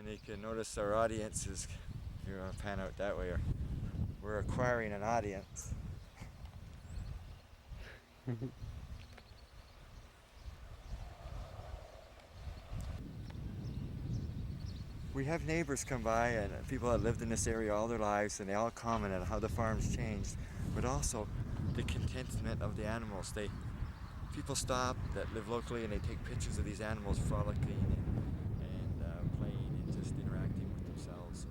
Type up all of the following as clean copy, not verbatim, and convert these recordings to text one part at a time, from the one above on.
And you can notice our audience is, if you want to pan out that way, we're acquiring an audience. We have neighbors come by and people that lived in this area all their lives, and they all comment on how the farm's changed, but also the contentment of the animals. People stop that live locally and they take pictures of these animals frolicking and playing and just interacting with themselves.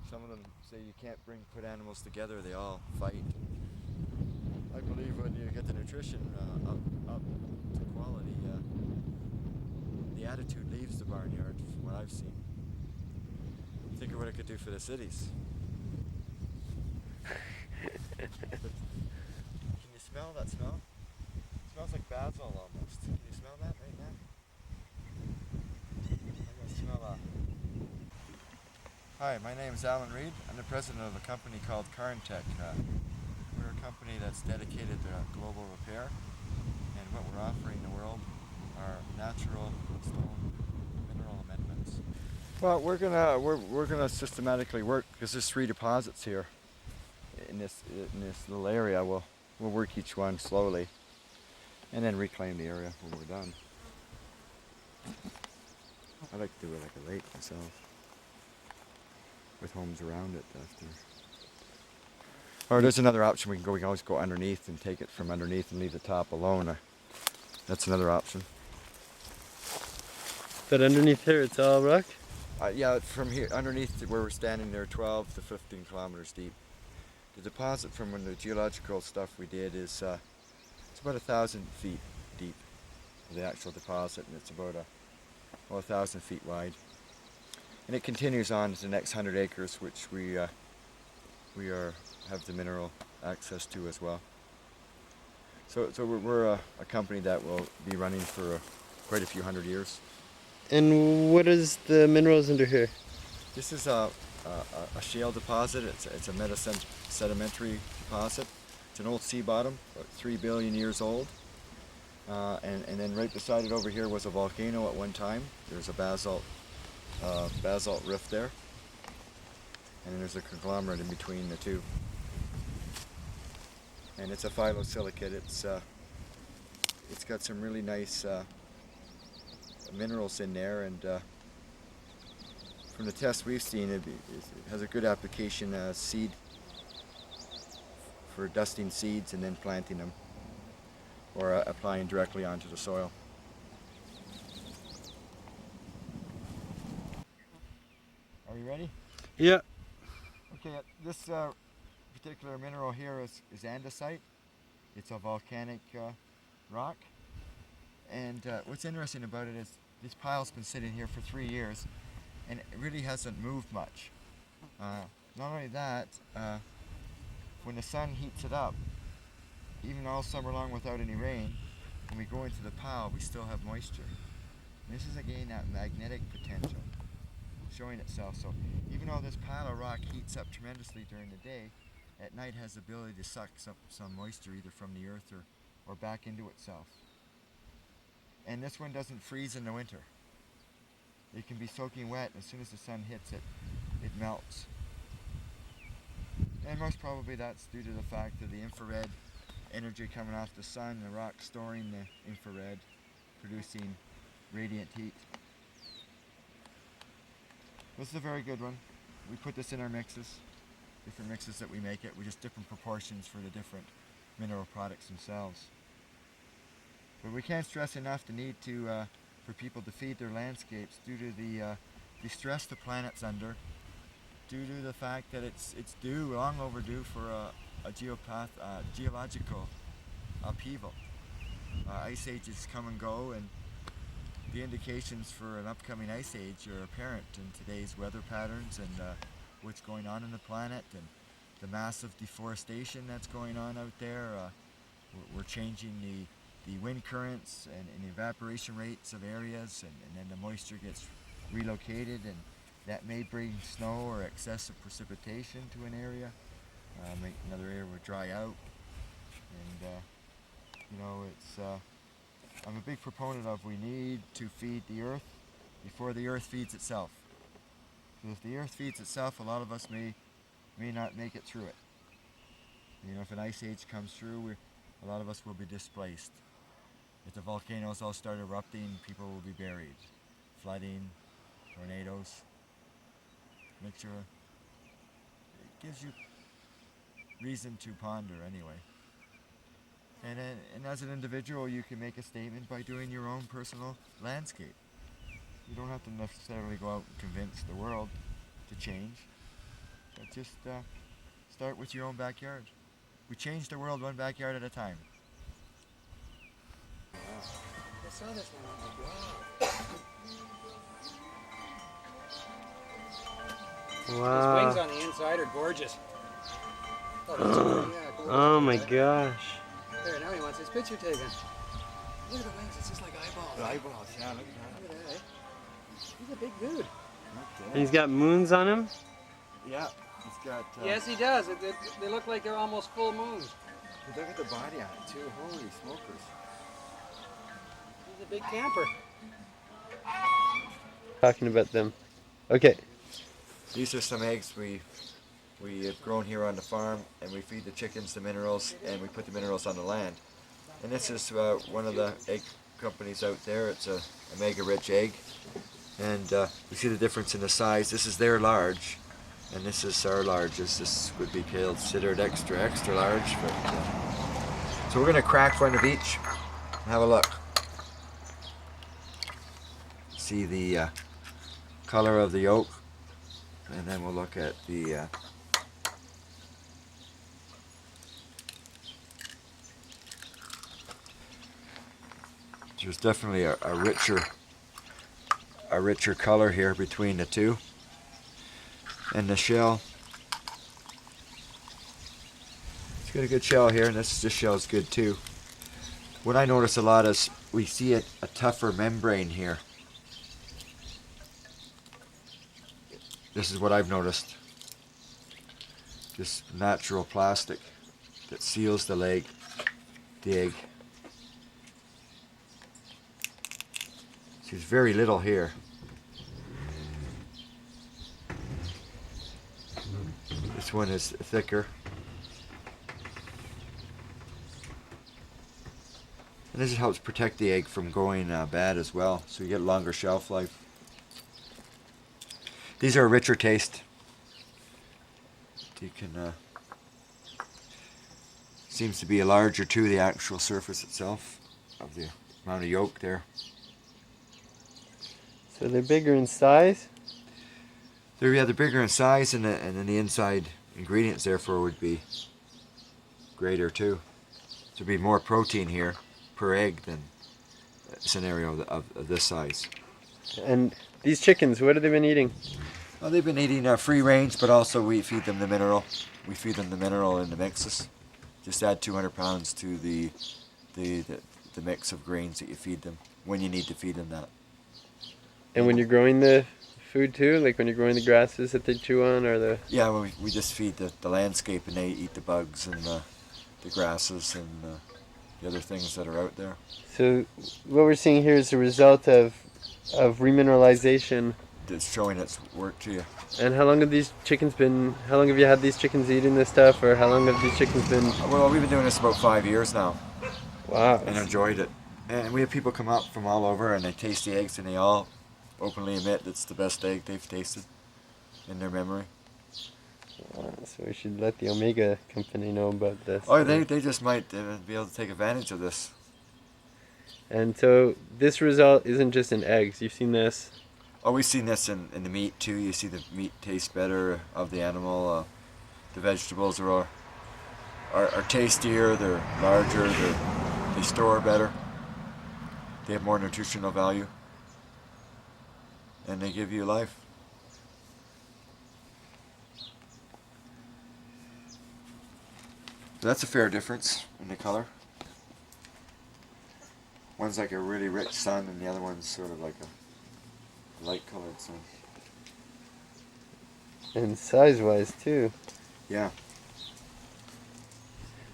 Some of them say you can't put animals together; they all fight. I believe when you get the nutrition up to quality, the attitude leaves the barnyard, from what I've seen. Think of what it could do for the cities. Can you smell that smell? It smells like basil almost. Can you smell that right now? I can smell. Hi, my name is Alan Reed. I'm the president of a company called Carntech. We're a company that's dedicated to global repair, and what we're offering the world are natural stone mineral amendments. Well, we're gonna systematically work because there's 3 deposits here in this little area. We'll work each one slowly, and then reclaim the area when we're done. I like to do it like a lake myself, with homes around it after. Or there's another option. We can always go underneath and take it from underneath and leave the top alone. That's another option. But underneath here, it's all rock? Yeah, from here, underneath where we're standing there, 12 to 15 kilometers deep. The deposit from when the geological stuff we did is it's about 1,000 feet deep, the actual deposit, and it's about 1,000 feet wide. And it continues on to the next 100 acres, which we have the mineral access to as well. So we're a company that will be running for quite a few 100 years. And what is the minerals under here? This is a shale deposit. It's a metasedimentary deposit. It's an old sea bottom, about 3 billion years old. And then right beside it over here was a volcano at one time. There's a basalt rift there. And then there's a conglomerate in between the two. And it's a phyllosilicate. It's got some really nice minerals in there, and from the tests we've seen, it has a good application as seed for dusting seeds and then planting them, or applying directly onto the soil. Are you ready? Yeah. Okay, this particular mineral here is andesite. It's a volcanic rock. And what's interesting about it is this pile's been sitting here for 3 years, and it really hasn't moved much. Not only that, when the sun heats it up, even all summer long without any rain, when we go into the pile, we still have moisture. And this is again that magnetic potential showing itself. So even though this pile of rock heats up tremendously during the day, at night has the ability to suck some moisture either from the earth or back into itself. And this one doesn't freeze in the winter. It can be soaking wet, and as soon as the sun hits it, it melts. And most probably that's due to the fact of the infrared energy coming off the sun, the rock storing the infrared, producing radiant heat. This is a very good one. We put this in our mixes, different mixes that we make it, with just different proportions for the different mineral products themselves. But we can't stress enough the need for people to feed their landscapes due to the stress the planet's under, due to the fact that it's long overdue for a geological upheaval. Ice ages come and go, and the indications for an upcoming ice age are apparent in today's weather patterns and what's going on in the planet and the massive deforestation that's going on out there. We're changing the wind currents and the evaporation rates of areas, and then the moisture gets relocated, and that may bring snow or excessive precipitation to an area, make another area will dry out. And I'm a big proponent of we need to feed the earth before the earth feeds itself. Because if the earth feeds itself, a lot of us may not make it through it. You know, if an ice age comes through, a lot of us will be displaced. If the volcanoes all start erupting, people will be buried. Flooding, tornadoes. Makes you, it gives you reason to ponder anyway. And as an individual, you can make a statement by doing your own personal landscape. You don't have to necessarily go out and convince the world to change, but just start with your own backyard. We change the world one backyard at a time. I saw this one. Wow. Wow. His wings on the inside are gorgeous. Oh, that's gorgeous. Oh my gosh. There, now he wants his picture taken. Look at the wings, it's just like eyeballs. Eyeballs, yeah, look at Look at that, eh? He's a big dude. And he's got moons on him? Yeah, he's got. Yes, he does. They look like they're almost full moons. Look at the body on it too. Holy smokers! He's a big camper. Talking about them. Okay. These are some eggs we have grown here on the farm, and we feed the chickens the minerals, and we put the minerals on the land. And this is one of the egg companies out there. It's a mega-rich egg, and we see the difference in the size. This is their large, and this is our largest. This would be considered extra large. But, so we're going to crack one of each and have a look. See the color of the yolk, and then we'll look at the there's definitely a richer color here between the two. And the shell, it's got a good shell here, and this shell is good too. What I notice a lot is we see a tougher membrane here. This is what I've noticed. Just natural plastic that seals the egg. There's very little here. This one is thicker. And this helps protect the egg from going bad as well, so you get a longer shelf life. These are a richer taste. You can seems to be a larger to the actual surface itself of the amount of yolk there. So they're bigger in size? They're bigger in size, and then the inside ingredients therefore would be greater too. There'd be more protein here per egg than a scenario of this size. And these chickens, what have they been eating? Well, they've been eating free range, but also we feed them the mineral. We feed them the mineral in the mixes. Just add 200 pounds to the mix of grains that you feed them when you need to feed them that. And when you're growing the food too, like when you're growing the grasses that they chew on, or the... Yeah, well, we just feed the landscape, and they eat the bugs and the grasses and the other things that are out there. So what we're seeing here is the result of remineralization. It's showing its work to you. And how long have these chickens been, how long have you had these chickens eating this stuff, or how long have these chickens been... Well, we've been doing this about 5 years now. Wow. And enjoyed it. And we have people come up from all over, and they taste the eggs, and they all openly admit it's the best egg they've tasted in their memory. So we should let the Omega company know about this. Oh, they just might be able to take advantage of this. And so this result isn't just in eggs. You've seen this. Oh, we've seen this in the meat too. You see the meat tastes better of the animal. The vegetables are tastier. They're larger. They store better. They have more nutritional value, and they give you life. So that's a fair difference in the color. One's like a really rich sun, and the other one's sort of like a light-colored sun. And size-wise too. Yeah.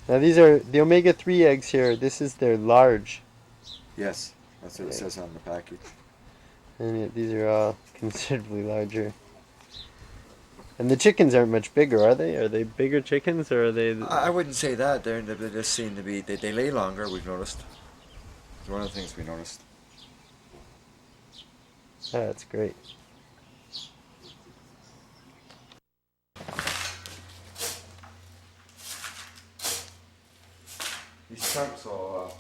Now these are the omega-3 eggs here. This is their large. Yes, that's what it says on the package. And yet these are all considerably larger. And the chickens aren't much bigger, are they? Are they bigger chickens, or are they? I wouldn't say that. They just seem to be. They lay longer. We've noticed. It's one of the things we noticed. Oh, that's great. These chunks will,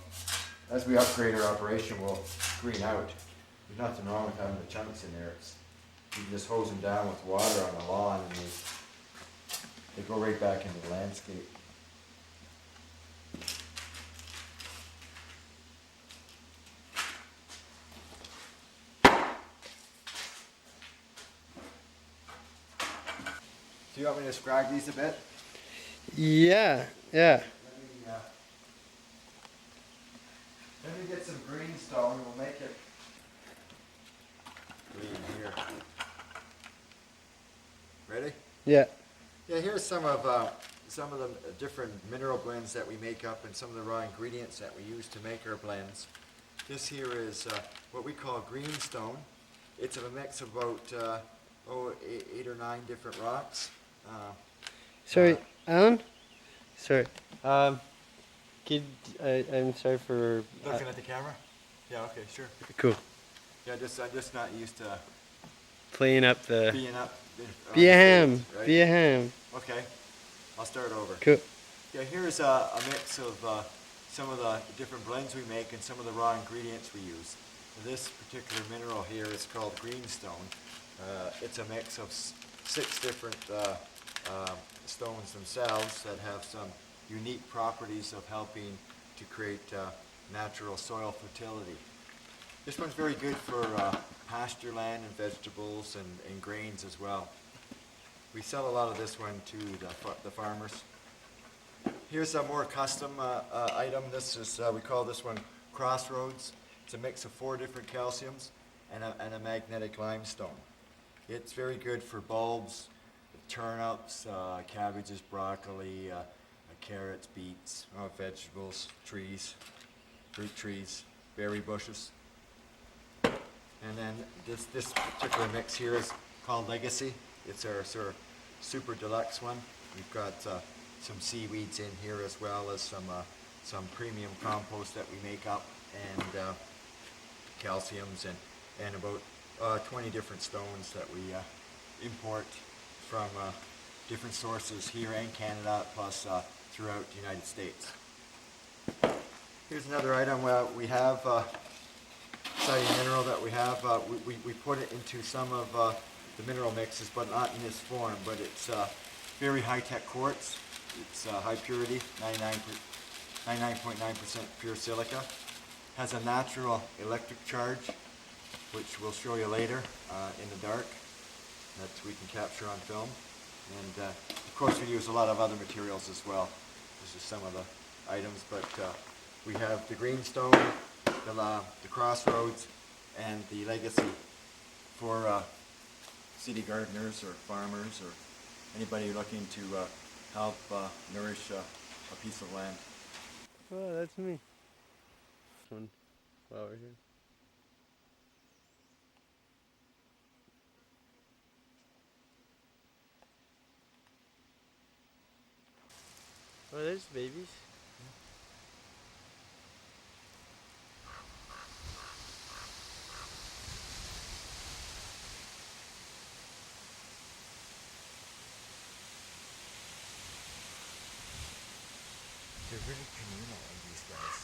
as we upgrade our operation, will green out. There's nothing wrong with having the chunks in there. You can just hose them down with water on the lawn, and they go right back into the landscape. Do you want me to describe these a bit? Yeah, yeah. Let me get some greenstone. We'll make it green here. Ready? Yeah. Yeah, here's some of the different mineral blends that we make up and some of the raw ingredients that we use to make our blends. This here is what we call greenstone. It's a mix of about eight or nine different rocks. Sorry, Alan. Sorry. I'm sorry for. Looking at the camera? Yeah. Okay. Sure. Cool. Yeah. I'm just not used to Playing up the. being up. Be a on ham. stage, right? Be a ham. Okay. I'll start over. Cool. Yeah, here's a mix of some of the different blends we make and some of the raw ingredients we use. This particular mineral here is called greenstone. It's a mix of 6 different stones themselves that have some unique properties of helping to create natural soil fertility. This one's very good for pasture land and vegetables and grains as well. We sell a lot of this one to the farmers. Here's a more custom item. This is, we call this one Crossroads. It's a mix of 4 different calciums and a magnetic limestone. It's very good for bulbs, turnips, cabbages, broccoli, carrots, beets, vegetables, trees, fruit trees, berry bushes. And then this particular mix here is called Legacy. It's our sort of super deluxe one. We've got some seaweeds in here as well as some premium compost that we make up, and calciums and about 20 different stones that we import from different sources here in Canada, plus throughout the United States. Here's another item we have, exciting mineral that we have. We put it into some of the mineral mixes, but not in this form, but it's very high-tech quartz. It's high purity, 99.9% pure silica. Has a natural electric charge, which we'll show you later in the dark, that we can capture on film. And of course we use a lot of other materials as well. This is some of the items, but we have the greenstone, the Crossroads, and the Legacy for city gardeners or farmers or anybody looking to help nourish a piece of land. Oh, that's me. One while we're here. Oh, there's babies. They're really communal in these guys.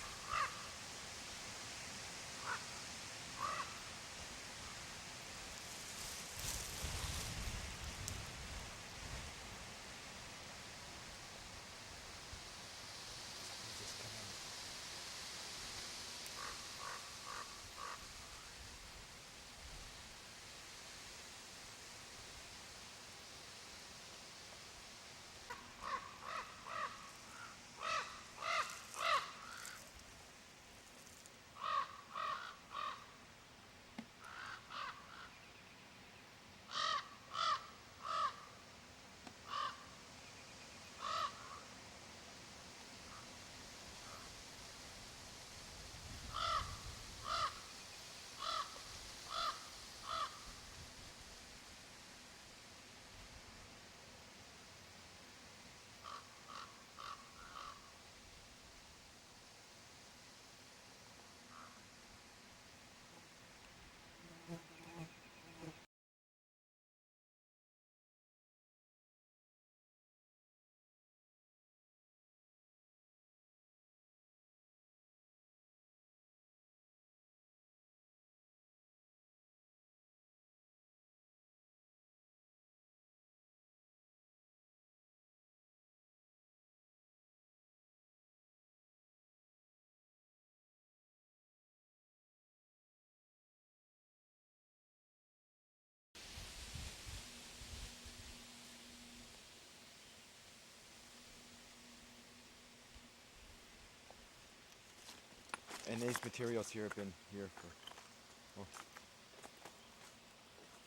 And these materials here have been here for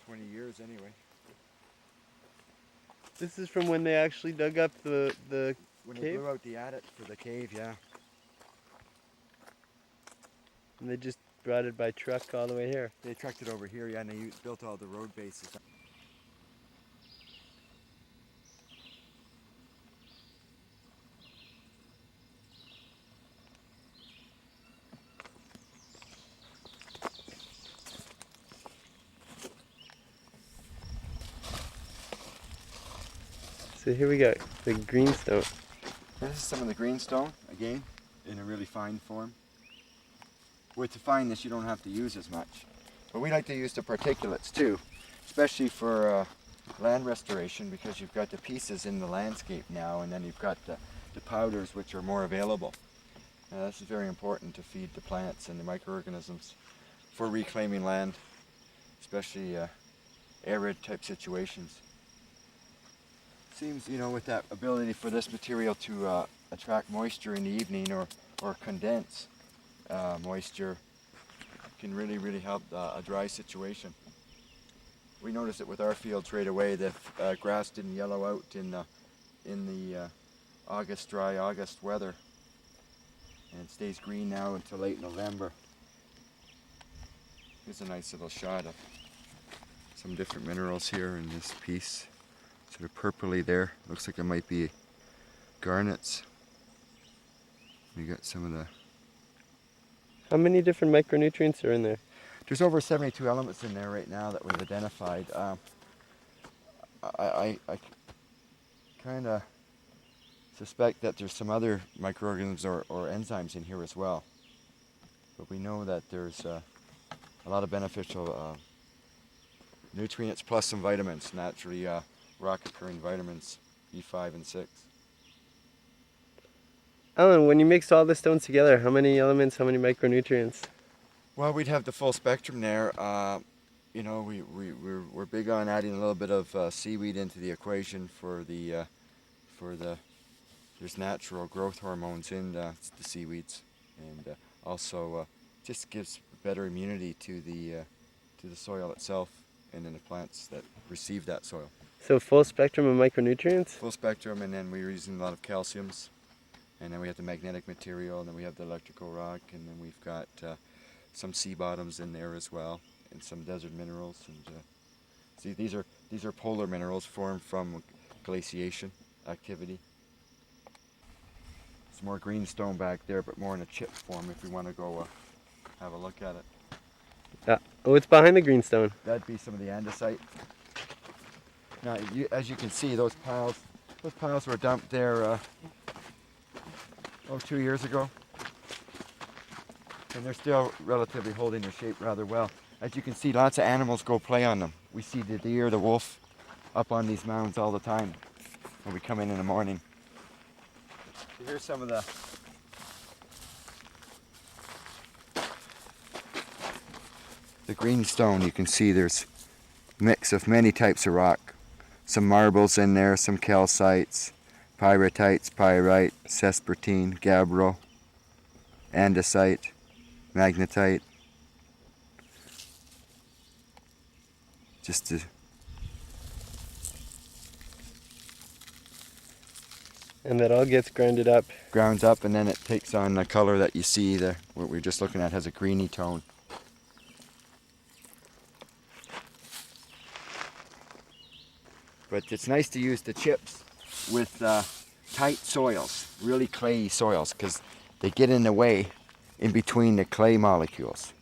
20 years anyway. This is from when they actually dug up the When they cave? blew out the adit for the cave, yeah. And they just brought it by truck all the way here. They trucked it over here, yeah, and they built all the road bases. So here we got the greenstone. This is some of the greenstone, again, in a really fine form. With to fine this, you don't have to use as much. But we like to use the particulates too, especially for land restoration, because you've got the pieces in the landscape now, and then you've got the powders which are more available. This is very important to feed the plants and the microorganisms for reclaiming land, especially arid type situations. Seems, you know, with that ability for this material to attract moisture in the evening or condense moisture, can really help a dry situation. We noticed it with our fields right away that grass didn't yellow out in the dry August weather, and it stays green now until late November. Here's a nice little shot of some different minerals here in this piece. Sort of purpley there. Looks like it might be garnets. We got some of the... How many different micronutrients are in there? There's over 72 elements in there right now that we've identified. I kind of suspect that there's some other microorganisms or enzymes in here as well. But we know that there's a lot of beneficial nutrients plus some vitamins, naturally rock occurring vitamins, B5 and 6. Alan, when you mix all the stones together, how many elements, how many micronutrients? Well, we'd have the full spectrum there. You know, we're big on adding a little bit of seaweed into the equation for the there's natural growth hormones in the seaweeds, and also just gives better immunity to the soil itself and then the plants that receive that soil. So full spectrum of micronutrients? Full spectrum, and then we're using a lot of calciums, and then we have the magnetic material, and then we have the electrical rock, and then we've got some sea bottoms in there as well, and some desert minerals. And see, these are polar minerals formed from glaciation activity. Some more greenstone back there, but more in a chip form if we want to go have a look at it. Oh, it's behind the greenstone. That'd be some of the andesite. Now, as you can see, those piles were dumped there 2 years ago, and they're still relatively holding their shape rather well. As you can see, lots of animals go play on them. We see the deer, the wolf, up on these mounds all the time when we come in the morning. So here's some of the greenstone. You can see there's a mix of many types of rock. Some marbles in there, some calcites, pyritites, pyrite, sespertine, gabbro, andesite, magnetite. And that all gets grounded up. Grounds up, and then it takes on the color that you see there. What we're just looking at has a greeny tone. But it's nice to use the chips with tight soils, really clayey soils, because they get in the way in between the clay molecules.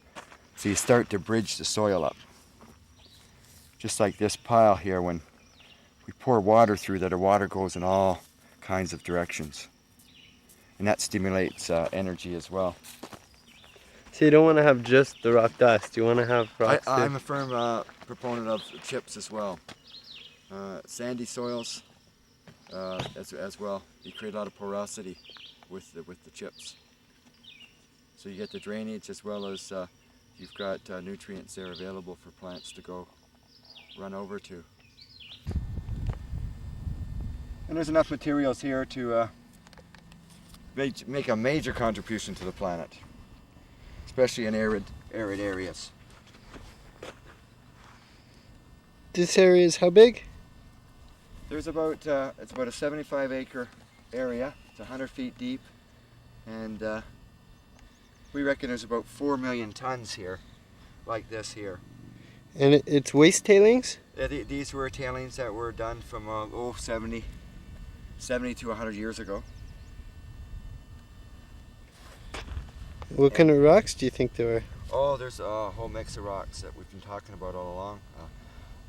So you start to bridge the soil up. Just like this pile here, when we pour water through that, the water goes in all kinds of directions. And that stimulates energy as well. So you don't want to have just the rock dust, you want to have rocks too. I'm a firm proponent of chips as well. Sandy soils as well. You create a lot of porosity with the chips. So you get the drainage as well as you've got nutrients there available for plants to go run over to. And there's enough materials here to make a major contribution to the planet. especially in arid areas. This area is how big? There's about it's about a 75-acre area. It's 100 feet deep, and we reckon there's about 4 million tons here, like this here. And it's waste tailings? These were tailings that were done from 70 to 100 years ago. What kind of rocks do you think there were? Oh, there's a whole mix of rocks that we've been talking about all along.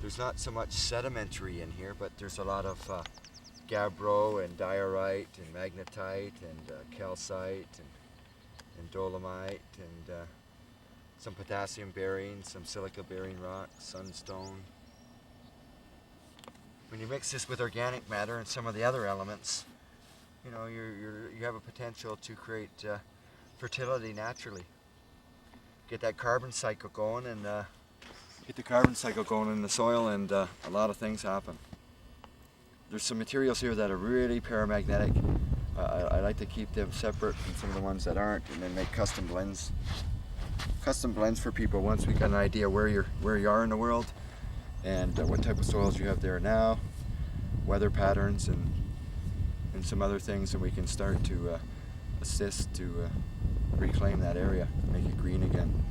There's not so much sedimentary in here, but there's a lot of gabbro and diorite and magnetite and calcite and dolomite and some potassium bearing, some silica bearing rocks, sunstone. When you mix this with organic matter and some of the other elements, you know, you have a potential to create fertility naturally. Get that carbon cycle going and get the carbon cycle going in the soil, and a lot of things happen. There's some materials here that are really paramagnetic. I like to keep them separate from some of the ones that aren't, and then make custom blends. Custom blends for people once we got an idea where you are in the world, and what type of soils you have there now, weather patterns, and some other things, and we can start to assist to reclaim that area, make it green again.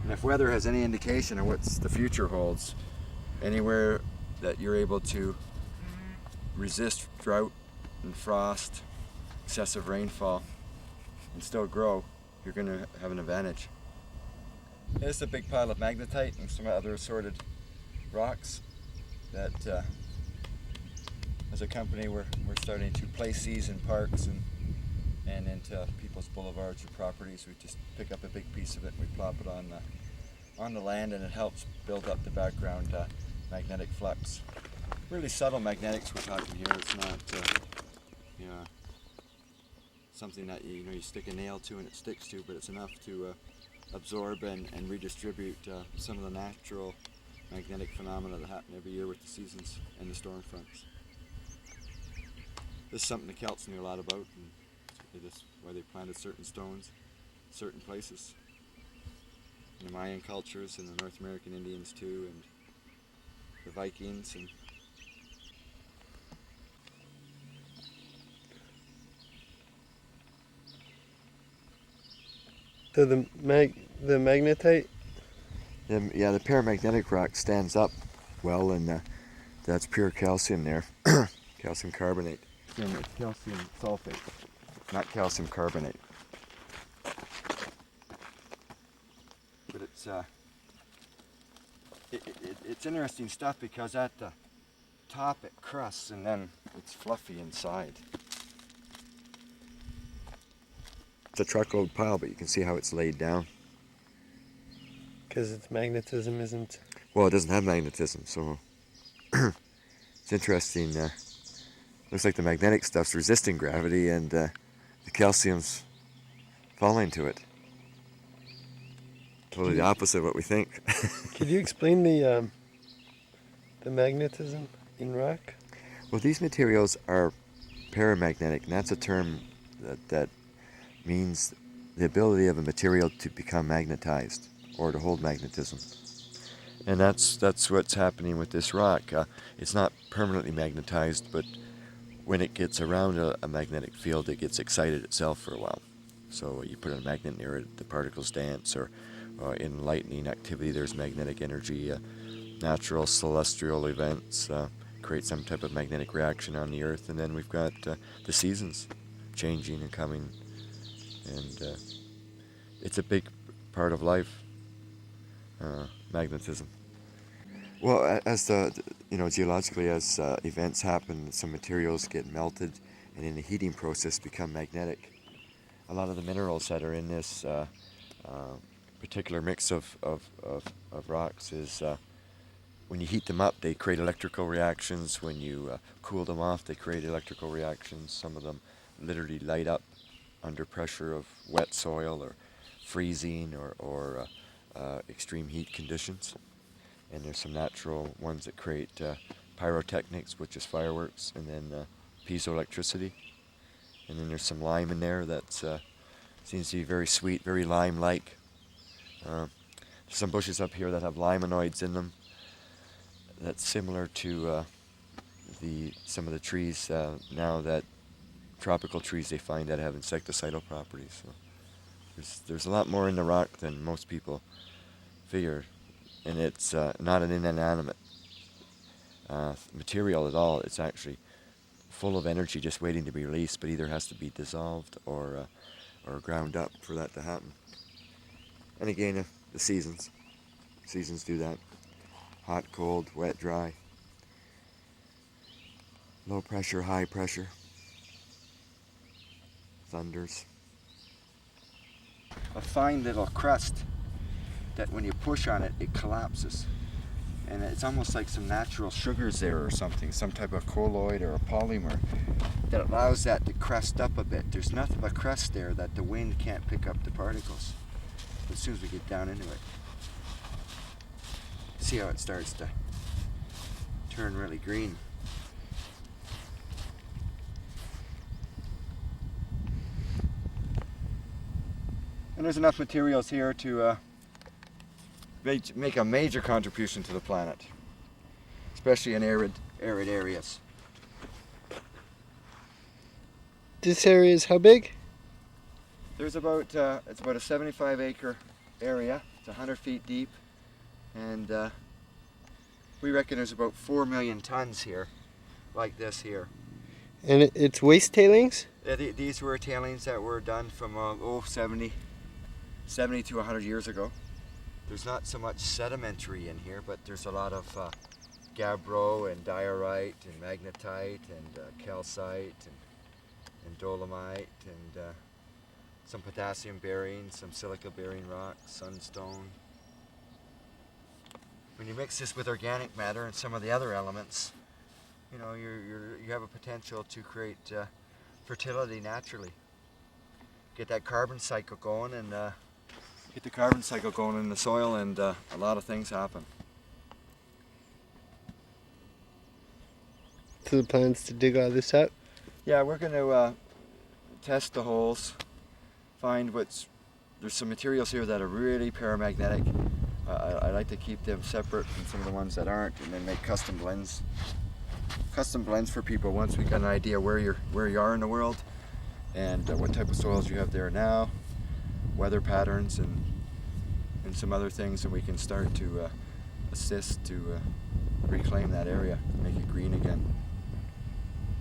And if weather has any indication of what the future holds, anywhere that you're able to resist drought and frost, excessive rainfall, and still grow, you're going to have an advantage. This is a big pile of magnetite and some other assorted rocks that as a company we're starting to place these in parks and into people's boulevards or properties. We just pick up a big piece of it and we plop it on the land, and it helps build up the background magnetic flux. Really subtle magnetics we're talking here. It's not something that you stick a nail to and it sticks to, but it's enough to absorb and redistribute some of the natural magnetic phenomena that happen every year with the seasons and the storm fronts. This is something the Celts knew a lot about, and that's why they planted certain stones, certain places. In the Mayan cultures and the North American Indians too, and the Vikings. And So the magnetite? yeah, the paramagnetic rock stands up well, and that's pure calcium there, calcium carbonate. And it's calcium sulfate, not calcium carbonate. But it's interesting stuff because at the top it crusts and then it's fluffy inside. It's a truckload pile, but you can see how it's laid down. Because its magnetism isn't... Well, it doesn't have magnetism, so it's interesting. Looks like the magnetic stuff's resisting gravity, and the calcium's falling to it. Totally the opposite of what we think. Could you explain the magnetism in rock? Well, these materials are paramagnetic, and that's a term that means the ability of a material to become magnetized or to hold magnetism. And that's what's happening with this rock. It's not permanently magnetized, but when it gets around a magnetic field, it gets excited itself for a while. So you put a magnet near it, the particles dance, or in lightning activity there's magnetic energy. Natural celestial events create some type of magnetic reaction on the Earth, and then we've got the seasons changing and coming, and it's a big part of life, magnetism. Well, as geologically, as events happen, some materials get melted, and in the heating process become magnetic. A lot of the minerals that are in this particular mix of rocks is when you heat them up, they create electrical reactions. When you cool them off, they create electrical reactions. Some of them literally light up under pressure of wet soil or freezing or extreme heat conditions. And there's some natural ones that create pyrotechnics, which is fireworks, and then piezoelectricity. And then there's some lime in there that's Seems to be very sweet, very lime-like. There's some bushes up here that have limonoids in them. That's similar to some of the trees now that tropical trees they find that have insecticidal properties. So there's a lot more in the rock than most people figure, and it's not an inanimate material at all. It's actually full of energy just waiting to be released, but either has to be dissolved or ground up for that to happen. And again, the seasons do that. Hot, cold, wet, dry. Low pressure, high pressure. Thunders. A fine little crust that when you push on it, it collapses. And it's almost like some natural sugars there or something, some type of colloid or a polymer that allows that to crust up a bit. There's nothing but crust there that the wind can't pick up the particles. As soon as we get down into it, see how it starts to turn really green. And there's enough materials here to make a major contribution to the planet, especially in arid areas. This area is how big? There's about it's about a 75-acre area. It's 100 feet deep, and we reckon there's about 4 million tons here, like this here. And it's waste tailings? These were tailings that were done from 70 to 100 years ago. There's not so much sedimentary in here, but there's a lot of gabbro and diorite and magnetite and calcite and dolomite and some potassium bearing, some silica bearing rock, sunstone. When you mix this with organic matter and some of the other elements, you know, you have a potential to create fertility naturally. Get that carbon cycle going and get the carbon cycle going in the soil, and a lot of things happen. So the plan's to dig all this up? Yeah, we're going to test the holes, find there's some materials here that are really paramagnetic. I like to keep them separate from some of the ones that aren't, and then make custom blends. Custom blends for people once we got an idea where you are in the world, and what type of soils you have there now, weather patterns, and some other things, and we can start to assist to reclaim that area, make it green again.